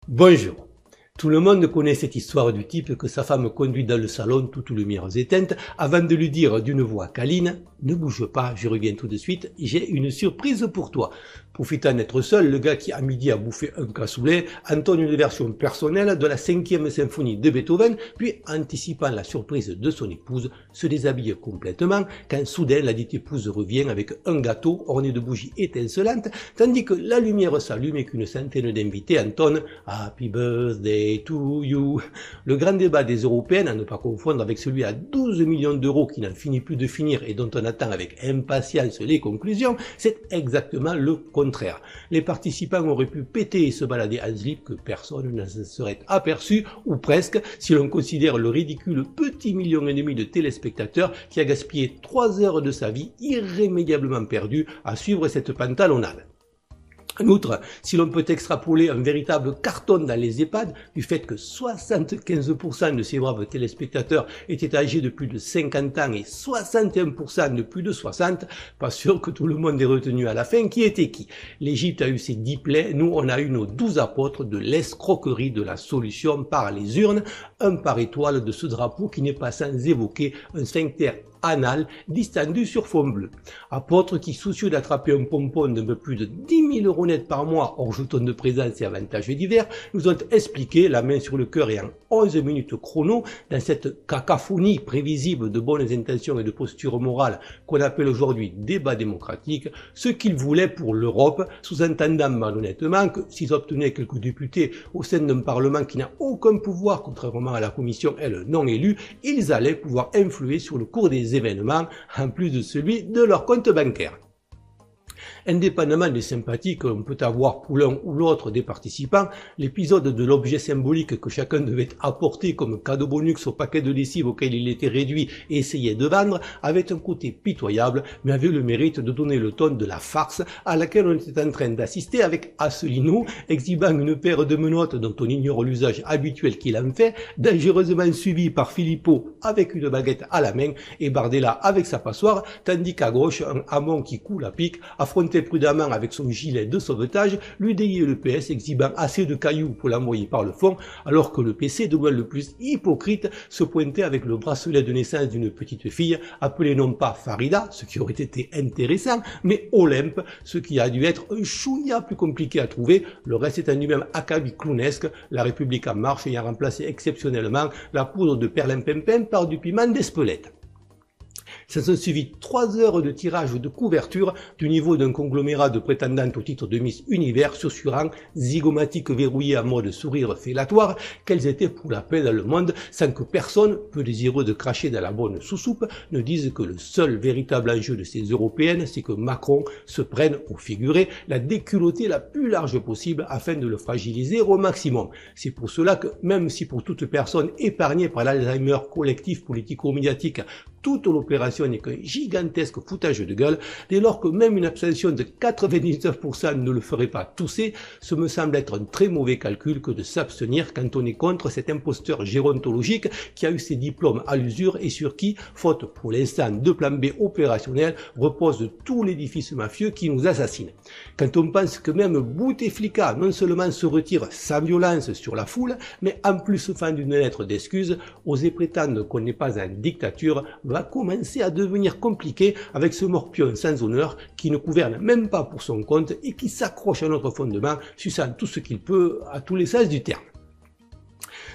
Bonjour. Tout le monde connaît cette histoire du type que sa femme conduit dans le salon toutes lumières éteintes avant de lui dire d'une voix câline « Ne bouge pas, je reviens tout de suite, j'ai une surprise pour toi ». Profitant d'être seul, le gars qui à midi a bouffé un cassoulet entonne une version personnelle de la 5e symphonie de Beethoven, puis anticipant la surprise de son épouse, se déshabille complètement quand soudain la dite épouse revient avec un gâteau orné de bougies étincelantes, tandis que la lumière s'allume et qu'une centaine d'invités entonnent « Happy birthday to you ». Le grand débat des Européennes, à ne pas confondre avec celui à 12 millions d'euros qui n'en finit plus de finir et dont on attend avec impatience les conclusions, c'est exactement le contraire. Les participants auraient pu péter et se balader en slip que personne ne se serait aperçu, ou presque, si l'on considère le ridicule petit 1,5 million de téléspectateurs qui a gaspillé 3 heures de sa vie irrémédiablement perdue à suivre cette pantalonnade. En outre, si l'on peut extrapoler un véritable carton dans les EHPAD du fait que 75% de ces braves téléspectateurs étaient âgés de plus de 50 ans et 61% de plus de 60, pas sûr que tout le monde ait retenu à la fin qui était qui. L'Égypte a eu ses 10 plaies, nous on a eu nos 12 apôtres de l'escroquerie de la solution par les urnes, un par étoile de ce drapeau qui n'est pas sans évoquer un sphincter anal distendu sur fond bleu. Apôtres qui, soucieux d'attraper un pompon d'un peu plus de 10 000 € net par mois hors jetons de présence et avantages divers, nous ont expliqué, la main sur le cœur et en 11 minutes chrono, dans cette cacophonie prévisible de bonnes intentions et de postures morales qu'on appelle aujourd'hui débat démocratique, ce qu'ils voulaient pour l'Europe, sous-entendant malhonnêtement que s'ils obtenaient quelques députés au sein d'un Parlement qui n'a aucun pouvoir, contrairement à la Commission, elle non élue, ils allaient pouvoir influer sur le cours des événements, en plus de celui de leur compte bancaire. Indépendamment des sympathies que l'on peut avoir pour l'un ou l'autre des participants, l'épisode de l'objet symbolique que chacun devait apporter comme cadeau bonus au paquet de lessive auquel il était réduit et essayait de vendre avait un côté pitoyable, mais avait le mérite de donner le ton de la farce à laquelle on était en train d'assister avec Asselineau, exhibant une paire de menottes dont on ignore l'usage habituel qu'il en fait, dangereusement suivi par Philippot avec une baguette à la main et Bardella avec sa passoire, tandis qu'à gauche, un Hamon qui coule à pic, affrontait prudemment avec son gilet de sauvetage, l'UDI et le PS exhibant assez de cailloux pour l'envoyer par le fond, alors que le PC, de loin le plus hypocrite, se pointait avec le bracelet de naissance d'une petite fille, appelée non pas Farida, ce qui aurait été intéressant, mais Olympe, ce qui a dû être un chouïa plus compliqué à trouver, le reste étant du même acabit clownesque, la République en marche ayant remplacé exceptionnellement la poudre de perlimpinpin par du piment d'Espelette. Ça se suivit 3 heures de tirage de couverture du niveau d'un conglomérat de prétendantes au titre de Miss Univers susurrant, zygomatiques verrouillées à mode sourire fellatoire, qu'elles étaient pour la paix dans le monde sans que personne, peu désireux de cracher dans la bonne sous-soupe, ne dise que le seul véritable enjeu de ces européennes, c'est que Macron se prenne, au figuré, la déculottée la plus large possible afin de le fragiliser au maximum. C'est pour cela que, même si pour toute personne épargnée par l'Alzheimer collectif politico-médiatique, toute l'opération n'est qu'un gigantesque foutage de gueule, dès lors que même une abstention de 99% ne le ferait pas tousser, ce me semble être un très mauvais calcul que de s'abstenir quand on est contre cet imposteur gérontologique qui a eu ses diplômes à l'usure et sur qui, faute pour l'instant de plan B opérationnel, repose tout l'édifice mafieux qui nous assassine. Quand on pense que même Bouteflika non seulement se retire sans violence sur la foule, mais en plus fend d'une lettre d'excuse, oser prétendre qu'on n'est pas en dictature va commencer à devenir compliqué avec ce morpion sans honneur qui ne gouverne même pas pour son compte et qui s'accroche à notre fondement, suçant tout ce qu'il peut à tous les sens du terme.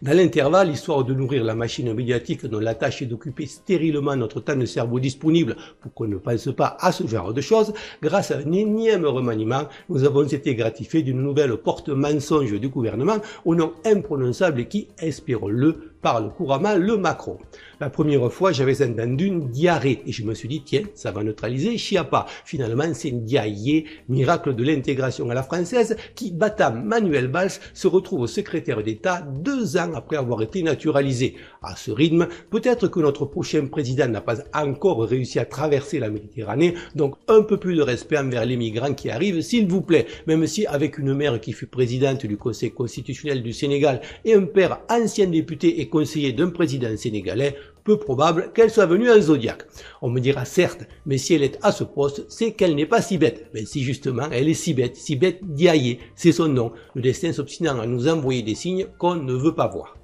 Dans l'intervalle, histoire de nourrir la machine médiatique dont la tâche est d'occuper stérilement notre temps de cerveau disponible pour qu'on ne pense pas à ce genre de choses, grâce à un énième remaniement, nous avons été gratifiés d'une nouvelle porte-mensonge du gouvernement au nom imprononçable et qui, espérons-le, parle couramment le Macron. La première fois, j'avais entendu une diarrhée et je me suis dit, tiens, ça va neutraliser Chiappa. Finalement, c'est une diarrhée, miracle de l'intégration à la française, qui, battant Manuel Valls, se retrouve secrétaire d'État 2 ans après avoir été naturalisé. À ce rythme, peut-être que notre prochain président n'a pas encore réussi à traverser la Méditerranée, donc un peu plus de respect envers les migrants qui arrivent, s'il vous plaît. Même si, avec une mère qui fut présidente du Conseil constitutionnel du Sénégal et un père ancien député et conseiller d'un président sénégalais, peu probable qu'elle soit venue en zodiaque. On me dira certes, mais si elle est à ce poste, c'est qu'elle n'est pas si bête. Mais si justement elle est si bête Diaye, c'est son nom, le destin s'obstinant à nous envoyer des signes qu'on ne veut pas voir.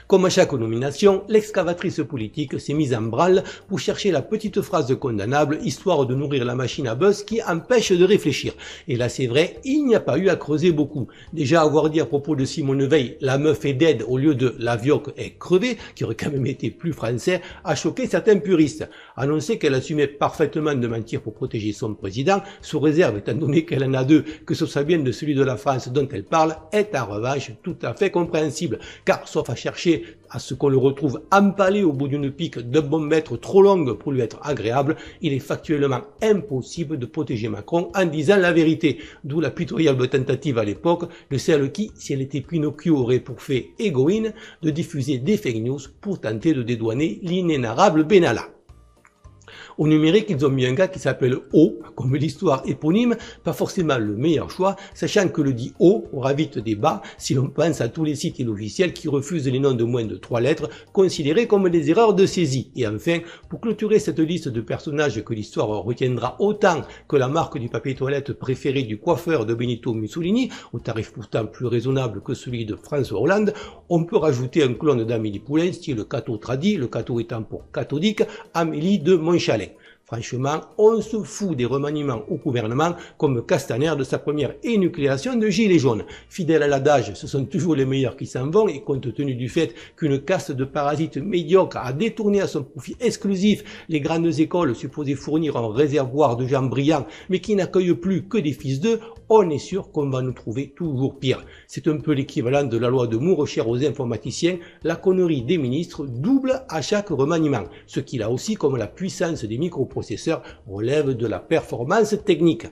Comme à chaque nomination, l'excavatrice politique s'est mise en branle pour chercher la petite phrase condamnable, histoire de nourrir la machine à buzz qui empêche de réfléchir. Et là c'est vrai, il n'y a pas eu à creuser beaucoup. Déjà avoir dit à propos de Simone Veil, la meuf est dead au lieu de la vioque est crevée, qui aurait quand même été plus français, a choqué certains puristes. Annoncer qu'elle assumait parfaitement de mentir pour protéger son président, sous réserve étant donné qu'elle en a deux, que ce soit bien de celui de la France dont elle parle, est en revanche tout à fait compréhensible. Car sauf à chercher à ce qu'on le retrouve empalé au bout d'une pique d'un bon mètre trop longue pour lui être agréable, il est factuellement impossible de protéger Macron en disant la vérité, d'où la pitoyable tentative à l'époque de celle qui, si elle était Pinocchio, aurait pour fait égoïne de diffuser des fake news pour tenter de dédouaner l'inénarrable Benalla. Au numérique, ils ont mis un gars qui s'appelle O, comme l'histoire éponyme, pas forcément le meilleur choix, sachant que le dit O aura vite des bas si l'on pense à tous les sites et logiciels qui refusent les noms de moins de 3 lettres, considérés comme des erreurs de saisie. Et enfin, pour clôturer cette liste de personnages que l'histoire retiendra autant que la marque du papier toilette préféré du coiffeur de Benito Mussolini, au tarif pourtant plus raisonnable que celui de François Hollande, on peut rajouter un clone d'Amélie Poulain, style Cato Tradi, le Cato étant pour cathodique, Amélie de Montchalin. Franchement, on se fout des remaniements au gouvernement comme Castaner de sa première énucléation de gilets jaunes. Fidèle à l'adage, ce sont toujours les meilleurs qui s'en vont et compte tenu du fait qu'une caste de parasites médiocres a détourné à son profit exclusif les grandes écoles supposées fournir un réservoir de gens brillants mais qui n'accueillent plus que des fils d'eux, on est sûr qu'on va nous trouver toujours pire. C'est un peu l'équivalent de la loi de Moore chère aux informaticiens, la connerie des ministres double à chaque remaniement, ce qui là aussi, comme la puissance des microprocesseurs, relève de la performance technique.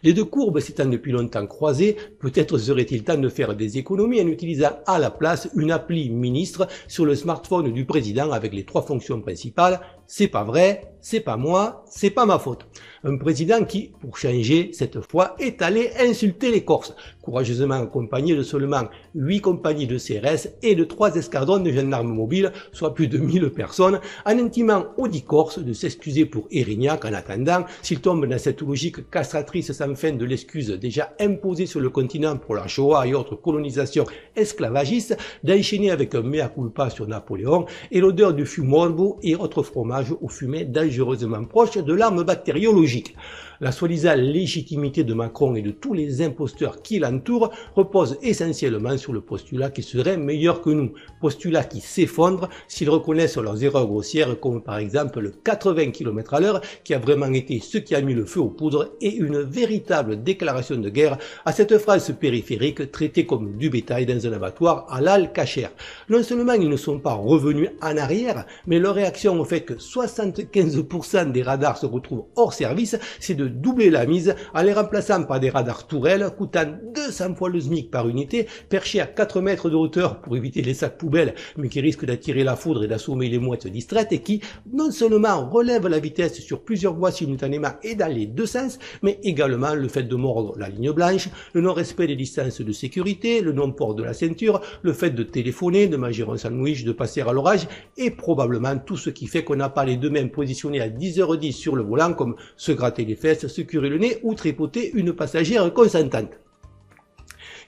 Les deux courbes s'étant depuis longtemps croisées, peut-être serait-il temps de faire des économies en utilisant à la place une appli ministre sur le smartphone du président avec les 3 fonctions principales. C'est pas vrai, c'est pas moi, c'est pas ma faute. Un président qui, pour changer, cette fois, est allé insulter les Corses, courageusement accompagné de seulement 8 compagnies de CRS et de 3 escadrons de gendarmes mobiles, soit plus de 1000 personnes, en intimant aux 10 Corses de s'excuser pour Erignac en attendant, s'il tombe dans cette logique castratrice sans fin de l'excuse déjà imposée sur le continent pour la Shoah et autres colonisations esclavagistes, d'enchaîner avec un mea culpa sur Napoléon et l'odeur du fût morbo et autres fromages aux fumées dangereusement proches de l'arme bactériologique. La soi-disant légitimité de Macron et de tous les imposteurs qui l'entourent repose essentiellement sur le postulat qu'il serait meilleur que nous, postulat qui s'effondre s'ils reconnaissent leurs erreurs grossières comme par exemple le 80 km/h qui a vraiment été ce qui a mis le feu aux poudres et une véritable déclaration de guerre à cette France périphérique traitée comme du bétail dans un abattoir à l'Al-Kacher. Non seulement ils ne sont pas revenus en arrière, mais leur réaction au fait que 75% des radars se retrouvent hors service, c'est de doubler la mise en les remplaçant par des radars tourelles coûtant 200 fois le SMIC par unité, perchés à 4 mètres de hauteur pour éviter les sacs poubelles, mais qui risquent d'attirer la foudre et d'assommer les mouettes distraites et qui, non seulement relèvent la vitesse sur plusieurs voies simultanément et dans les deux sens, mais également le fait de mordre la ligne blanche, le non-respect des distances de sécurité, le non-port de la ceinture, le fait de téléphoner, de manger un sandwich, de passer à l'orage et probablement tout ce qui fait qu'on n'a pas les deux mains positionnées à 10h10 sur le volant comme se gratter les fesses, se curer le nez ou tripoter une passagère consentante.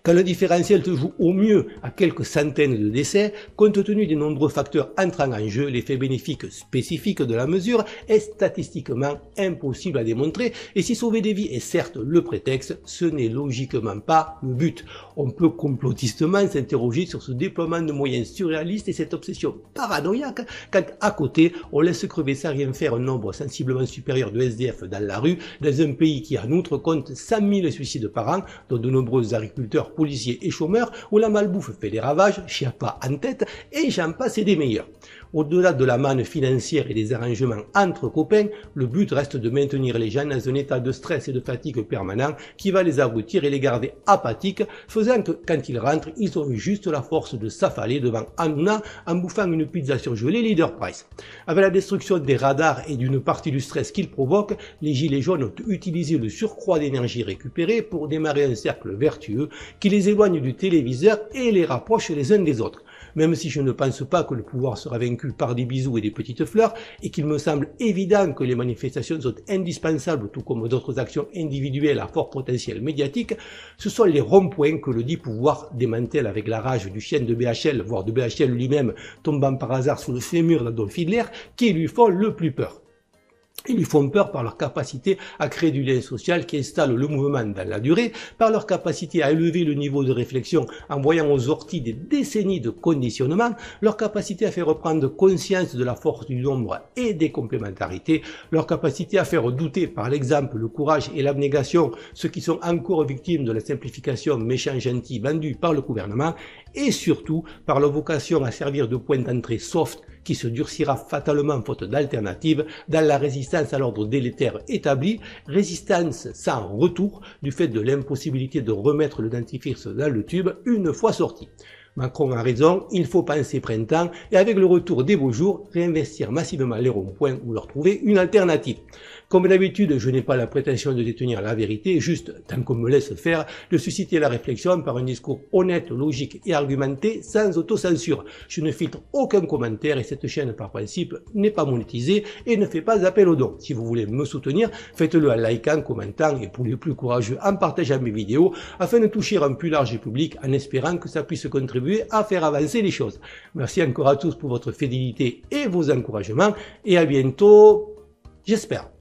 Quand le différentiel se joue au mieux à quelques centaines de décès, compte tenu des nombreux facteurs entrant en jeu, l'effet bénéfique spécifique de la mesure est statistiquement impossible à démontrer et si sauver des vies est certes le prétexte, ce n'est logiquement pas le but. On peut complotistement s'interroger sur ce déploiement de moyens surréalistes et cette obsession paranoïaque quand à côté on laisse crever sans rien faire un nombre sensiblement supérieur de SDF dans la rue dans un pays qui en outre compte 100 000 suicides par an, dont de nombreux agriculteurs, policiers et chômeurs, où la malbouffe fait des ravages, Chiappa en tête, et j'en passe et des meilleurs. Au-delà de la manne financière et des arrangements entre copains, le but reste de maintenir les gens dans un état de stress et de fatigue permanent qui va les abrutir et les garder apathiques, faisant que quand ils rentrent, ils ont juste la force de s'affaler devant Hanouna en bouffant une pizza surgelée Leader Price. Avec la destruction des radars et d'une partie du stress qu'ils provoquent, les gilets jaunes ont utilisé le surcroît d'énergie récupérée pour démarrer un cercle vertueux qui les éloigne du téléviseur et les rapproche les uns des autres. Même si je ne pense pas que le pouvoir sera vaincu par des bisous et des petites fleurs, et qu'il me semble évident que les manifestations sont indispensables, tout comme d'autres actions individuelles à fort potentiel médiatique, ce sont les ronds-points que le dit pouvoir démantèle avec la rage du chien de BHL, voire de BHL lui-même, tombant par hasard sous le fémur d'Adolf Hitler, qui lui font le plus peur. Ils lui font peur par leur capacité à créer du lien social qui installe le mouvement dans la durée, par leur capacité à élever le niveau de réflexion en voyant aux orties des décennies de conditionnement, leur capacité à faire prendre conscience de la force du nombre et des complémentarités, leur capacité à faire douter par l'exemple, le courage et l'abnégation ceux qui sont encore victimes de la simplification méchant-gentil vendue par le gouvernement, et surtout par leur vocation à servir de point d'entrée soft qui se durcira fatalement faute d'alternative dans la résistance à l'ordre délétère établi, résistance sans retour du fait de l'impossibilité de remettre le dentifrice dans le tube une fois sorti. Macron a raison, il faut penser printemps et avec le retour des beaux jours, réinvestir massivement les ronds-points ou leur trouver une alternative. Comme d'habitude, je n'ai pas la prétention de détenir la vérité, juste, tant qu'on me laisse faire, de susciter la réflexion par un discours honnête, logique et argumenté, sans autocensure. Je ne filtre aucun commentaire et cette chaîne, par principe, n'est pas monétisée et ne fait pas appel aux dons. Si vous voulez me soutenir, faites-le en likant, commentant et pour les plus courageux, en partageant mes vidéos, afin de toucher un plus large public en espérant que ça puisse contribuer à faire avancer les choses. Merci encore à tous pour votre fidélité et vos encouragements et à bientôt, j'espère.